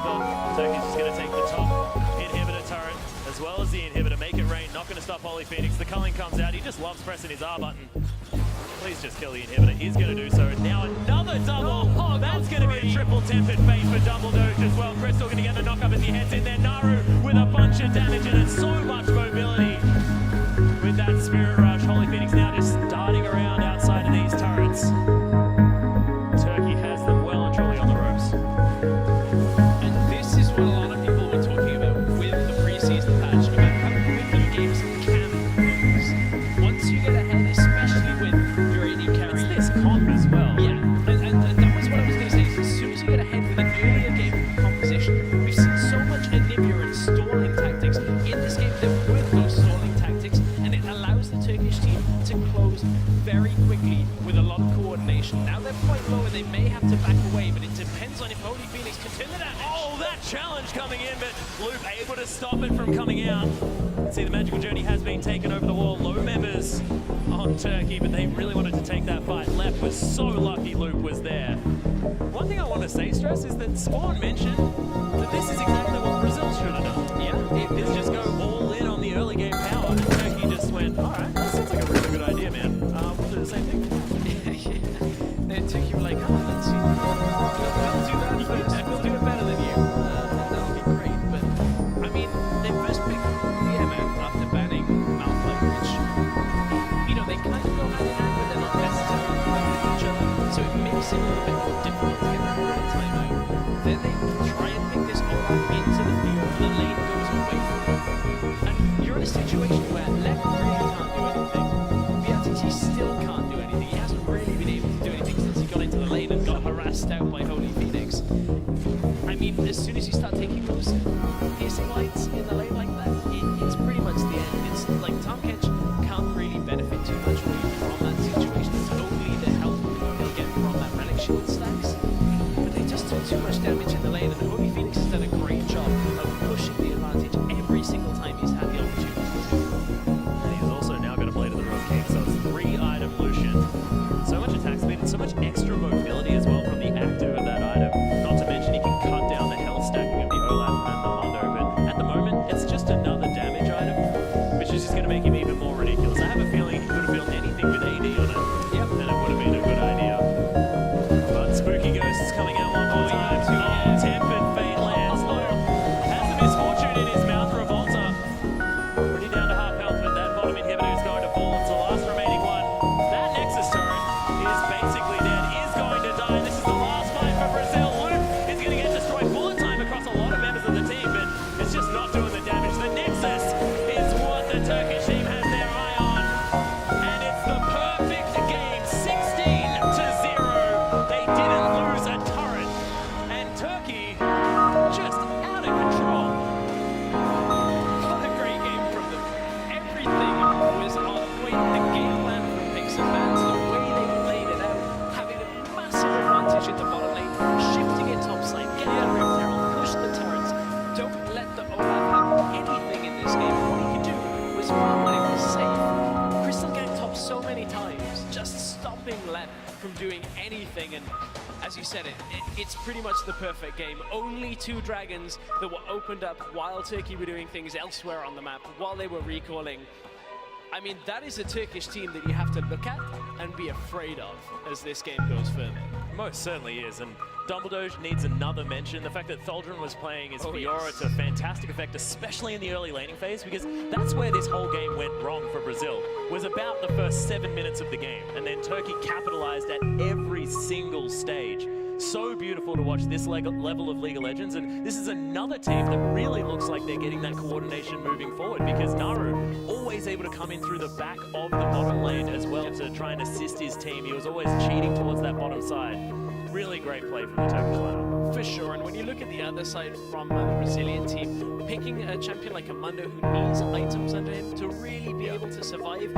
but Turkey's just going to take the top inhibitor turret as well as the inhibitor. Make it rain, not going to stop Holy Phoenix. The culling comes out, he just loves pressing his R button. Please just kill the inhibitor, he's going to do so. Now another double, oh, that's going to be a triple tempered fate for Dumbledore as well. Crystal going to get the knock up as he heads in there. Naru with a bunch of damage and it's so much mobility. With that Spirit Rush, Holy Phoenix now just darting around outside of these turrets. Turkey has them well and truly on the ropes. And this is what a lot of people were talking about with the preseason patch, about how quickly games can lose. Once you get ahead, especially with your AD carry. It's this comp as well. Yeah, and that was what I was going to say. As soon as you get ahead with an earlier game composition, we've seen so much anemia and stalling tactics. In this game, there were those stalling tactics, and it allows the Turkish team to close very quickly with a lot of coordination. Now they're quite low and they may have to back away, but it depends on if Holy Phoenix can turn the damage. Oh, that challenge coming in, but Loop able to stop it from coming out. See, the Magical Journey has been taken over the wall. Low members on Turkey, but they really wanted to take that fight. Left was so lucky Loop was there. One thing I want to say, Stress, is that Spawn mentioned that this is exactly what Brazil should have done. Yeah, it's just go all in on the early game power, and Turkey just went, all right, that sounds like a really good idea, man. We'll do the same thing. And Turkey were like, oh, let's see. We'll do that first. We'll do it better than you. That'll be great. But, I mean, they first picked BMF after banning Malphite, which, you know, they kind of go hand in hand, but they're not necessarily playing with each other. So it makes it a little bit more difficult to get the time out. Then they try and pick this all out into the field, and the lane goes away from them. And you're in a situation where Left really can't do anything. BRTT still can't do anything. He hasn't really been able to do anything since he got into the lane and got harassed out by Holy Phoenix. I mean, as soon as you start taking those piercing lights in the lane like that, it's pretty much the end. It's like Tom Ketch can't really benefit too much from that situation. It's only the help he'll get from that relic shield stacks. But they just took too much damage in the lane, and Holy Phoenix has done a great job of pushing the advantage every single time he's had the opportunity to. And he's also now got a Blade of the Road King, so it's 3-item Lucian. So much attack speed and so much extra mobility as well from the active of that item. Not to mention he can cut down the health stacking of the Olaf and the Mondo, but at the moment it's just another damage item, which is just going to make him even more ridiculous. I have a feeling he could have built anything with AD on it, and it would have been a good idea. But Spooky Ghost is coming out one more time. Oh, tempered fate lands low. Has the misfortune in his mouth, Revolta. Pretty down to half health, but that bottom inhibitor is going to fall. It's the last remaining one. That Nexus turret is basically dead, is going to die. This is the last fight for Brazil. Luke is going to get destroyed. Bullet time across a lot of members of the team, but it's just not doing the damage. The Nexus is what the Turkish team has their eye on. And it's the perfect game, 16-0. They didn't lose a turret. And Turkey just out of control. What a great game from them. Everything was on point. The game plan from Pix and Vans, the way they played it out, having a massive advantage in the bottom lane, shifting it topside, getting the Rift Herald, push the turrets. Don't let the Olaf have anything in this game. What he could do was farm when it was safe. Crystal getting top so many times, just stopping Left from doing anything. And as you said, it's pretty much the perfect game. Only 2 dragons that were opened up while Turkey were doing things elsewhere on the map, while they were recalling. I mean, that is a Turkish team that you have to look at and be afraid of as this game goes further. Most certainly is, and Dumbledore needs another mention. The fact that Tholdren was playing his Fiora to fantastic effect, especially in the early laning phase, because that's where this whole game went wrong for Brazil, was about the first 7 minutes of the game, and then Turkey capitalized at every single stage. So beautiful to watch this level of League of Legends, and this is another team that really looks like they're getting that coordination moving forward, because Naru always able to come in through the back of the bottom lane as well to try and assist his team. He was always cheating towards that bottom side. Really great play from the Turkish lineup. For sure, and when you look at the other side from the Brazilian team, picking a champion like a Mundo who needs items under him to really be able to survive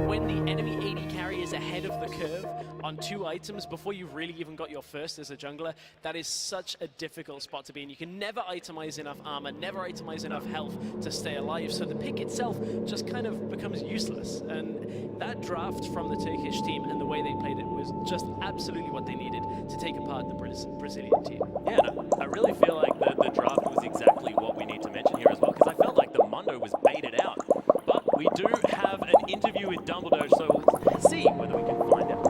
when the enemy AD carry is ahead of the curve on 2 items before you've really even got your first as a jungler, that is such a difficult spot to be in. You can never itemize enough armor, never itemize enough health to stay alive, so the pick itself just kind of becomes useless. And that draft from the Turkish team and the way they played it was just absolutely what they needed to take apart the Brazilian team. Yeah, no, I really feel like the draft was exactly what we need to mention here as well, because I felt like the Mundo was baited out. But we do have an interview with Dumbledore, so let's see whether we can find out.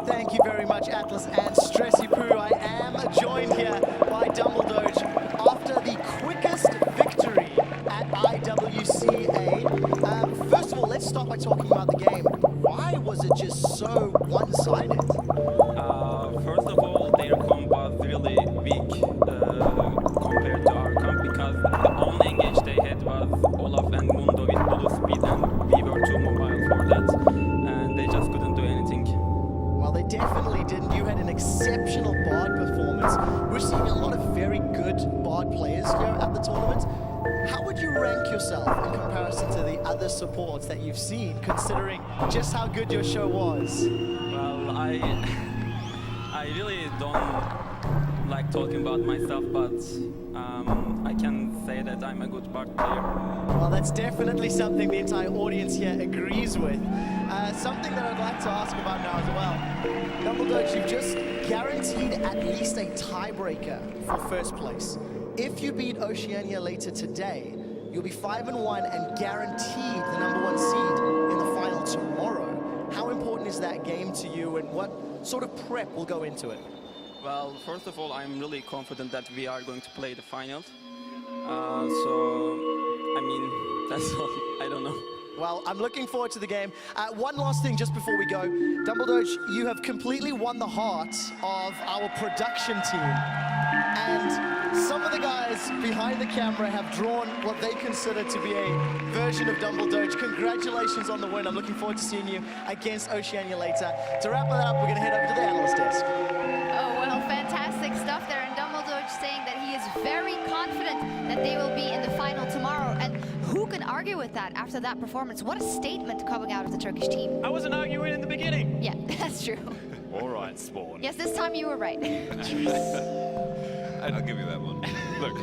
Thank you very much, Atlas and Stressy Poo. I am joined here by Dumbledore after the quickest victory at IWCA. First of all, let's start by talking about the game. Why was it just so one-sided? First of all, their comp was really weak compared to our comp because the only engage they had was Olaf and Mundo with blue speed, and we were too mobile for that, and they just couldn't do anything. Well, they definitely didn't. You had an exceptional Bard performance. We're seeing a lot of very good Bard players here at the tournament. How would you rank yourself in comparison to the other supports that you've seen, considering just how good your show was? Well, I really don't like talking about myself, but I can say that I'm a good Bard player. Well, that's definitely something the entire audience here agrees with. Something that I'd like to ask about now as well. Dumbledore, you've just guaranteed at least a tiebreaker for first place. If you beat Oceania later today, you'll be 5-1 and guaranteed the #1 seed in the final tomorrow. How important is that game to you, and what sort of prep will go into it? Well, first of all, I'm really confident that we are going to play the finals. I mean, that's all. I don't know. Well, I'm looking forward to the game. One last thing just before we go. Dumbledore, you have completely won the hearts of our production team. And some of the guys behind the camera have drawn what they consider to be a version of Dumbledore. Congratulations on the win. I'm looking forward to seeing you against Oceania later. To wrap that up, we're going to head over to the analyst desk. Oh, well, fantastic stuff there. And Dumbledore saying that he is very confident that they will be in the final tomorrow. And who can argue with that after that performance? What a statement coming out of the Turkish team. I wasn't arguing in the beginning. Yeah, that's true. All right, Spawn. Yes, this time you were right. I'll give you that one. Look,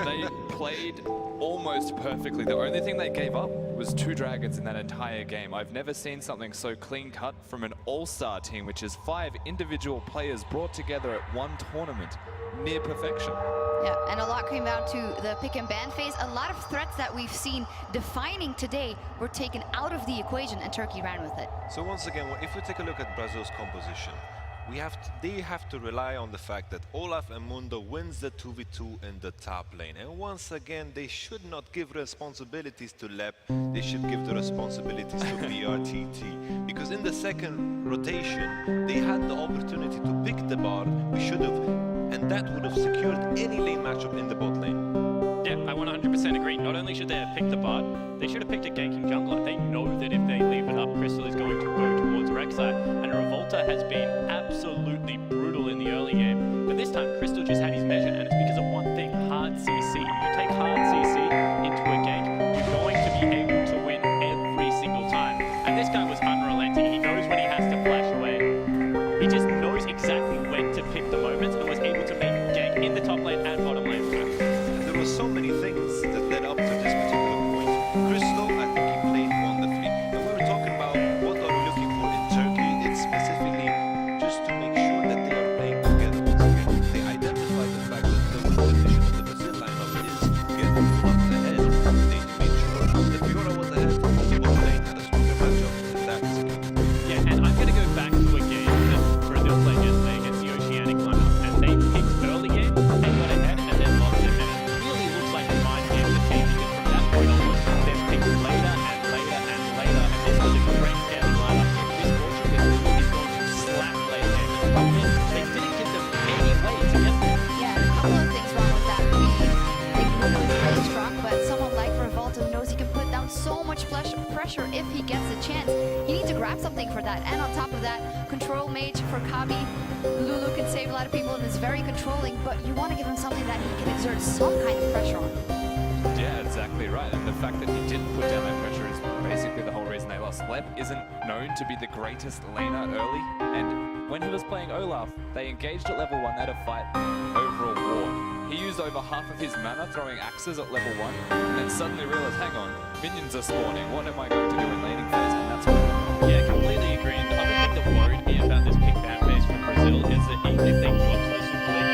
they played almost perfectly. The only thing they gave up was 2 dragons in that entire game. I've never seen something so clean-cut from an all-star team, which is 5 individual players brought together at one tournament. Near perfection. Yeah, and a lot came down to the pick and ban phase. A lot of threats that we've seen defining today were taken out of the equation, and Turkey ran with it. So once again, if we take a look at Brazil's composition, they have to rely on the fact that Olaf and Mundo wins the 2v2 in the top lane. And once again, they should not give responsibilities to Lep, they should give the responsibilities to BRTT. Because in the second rotation, they had the opportunity to pick the Bard, we should have, and that would have secured any lane matchup in the bot lane. Yeah, I 100% agree. Not only should they have picked the Bard, they should have picked a ganking jungler. They know that if they leave it up, Crystal is going to go towards Rek'Sai, and Revolta has been absolutely brutal in the early game. But this time, Crystal just had his measure, and it's because of one thing, hard CC. You take hard CC into a gank, you're going to be able to win every single time. And this guy was unrelenting. He knows when he has to flash away. He just knows exactly when to pick the moments, and was able to make gank in the top lane and bottom lane. There were so many things that led up to this particular point. Crystal, I think he played wonderfully. And we were talking about what are we looking for in Turkey. It's specifically just to make sure that they are playing together once again. They identified the fact that the condition of the Brazil lineup is to get up ahead. They made sure that Fiora was ahead, the bot lane had a stronger matchup, and that's it. Yeah, and I'm going to go back to a game that Brazil played yesterday against the Oceanic lineup, and they picked early game, they got ahead, and then lost it, and it really looks like a mind game of the team, because from that point onwards, they've picked later and later and later, and this was a great early lineup. This Portuguese team is going to slap late game. The problem is, they didn't give them any way to get there. Yeah, a couple of things wrong with that. They Mundo is really strong, but someone like Revolta knows he can put down so much pressure if he gets a chance. He needs to grab something for that. And on top of that, control mage for Kabi. Lulu can save a lot of people and is very controlling, but you want to give him something that he can exert some kind of pressure on. Yeah, exactly right. And the fact that he didn't put down that pressure is basically the whole reason they lost. Lep isn't known to be the greatest laner early, and when he was playing Olaf, they engaged at level 1, they had a fight over a ward. He used over half of his mana throwing axes at level 1, and then suddenly realized, hang on, minions are spawning, what am I going to do in laning phase? And that's what happened. Yeah, completely agree. And the other thing that worried me about this pick ban phase from Brazil is that even if they got to the Super League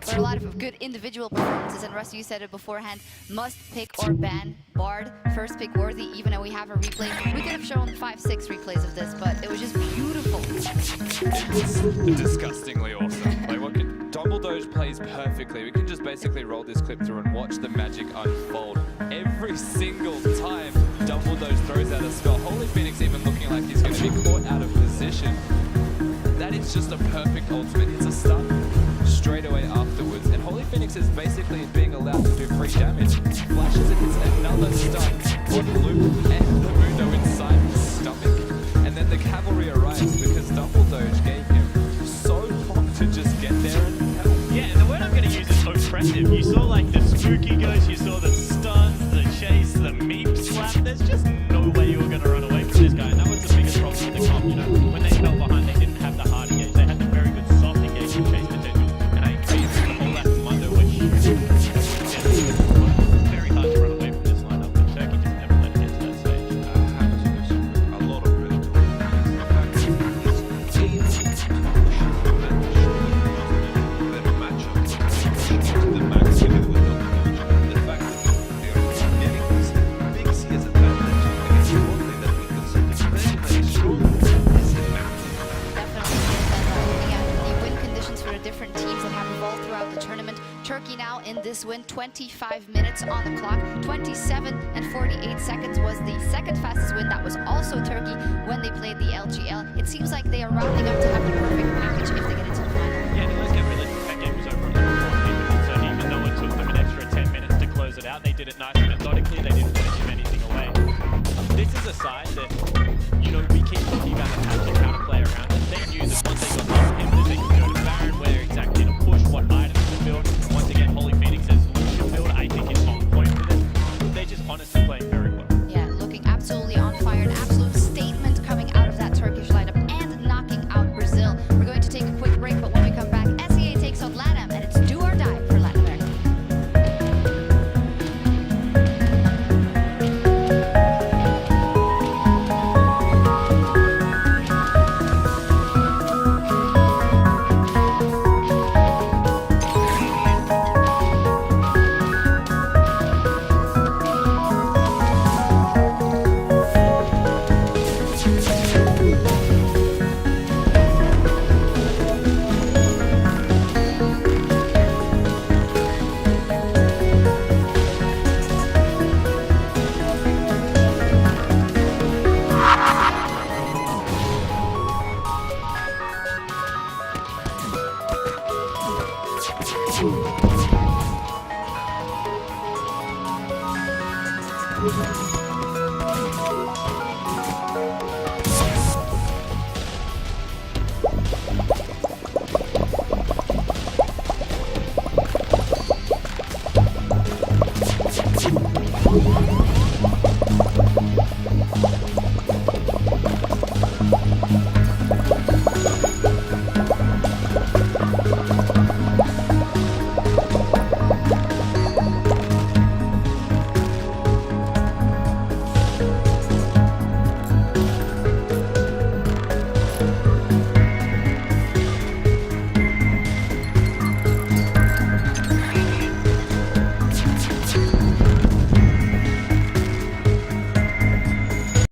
There are a lot of good individual performances, and Russ, you said it beforehand, must pick or ban Bard, first pick worthy, even though we have a replay. We could have shown 5-6 replays of this, but it was just beautiful. It's disgustingly awesome. Like what Dumbledore plays perfectly. We can just basically roll this clip through and watch the magic unfold. Every single time Dumbledore throws out a spell, Holy Phoenix even looking like he's going to be caught out of position. That is just a perfect ultimate. It's a stun straight away afterwards, and Holy Phoenix is basically being allowed to do free damage. Flashes and hits another stun on Luke and the Mundo inside his stomach, and then the cavalry arrives because Dumbledore gave him so long to just get there and help. Yeah, and the word I'm going to use is oppressive. You saw like the spooky ghost, you saw the stuns, the chase, the meep slap. There's just no way you were going to run away from this guy, and that was the biggest problem with the comp. You know, when they fell behind, they didn't have the hard engage. They had the very good soft engage and chase potential. And I agree with all that Mundo, which it's very hard to run away from this lineup. But Turkey just never let it get to that stage. I have to disagree. A lot of credit to him. The fact that he's better matchup to the max together with Dumbledore. The fact that they are getting this big CS advantage against a bot lane that we consider very strong is massive. Definitely is, and looking at the win conditions for the different teams that have evolved throughout the tournament. Turkey now in this win, 25 minutes on the clock, 27 and 48 seconds was the second fastest win. That was also Turkey when they played the LGL. It seems like they are rounding up to have the perfect package if they get into the final. Yeah, and let's get realistic. That game was over on the 14th, so even though it took them an extra 10 minutes to close it out, they did it nice and methodically. They didn't want to give anything away. This is a side that, you know, we keep talking about the have to counterplay around it. They knew that once they got past him, that they could go to Baron, where exactly to push, what items to build. Once again, Holy Phoenix's Lucian build, I think, is on point for this. They're just honestly playing very well. Yeah, looking absolutely on fire. An absolute statement coming out of that Turkish lineup and knocking out Brazil. We're going to take a quick break, but when we come back, SEA takes on LATAM, and it's do or die for Latin America. Thank you.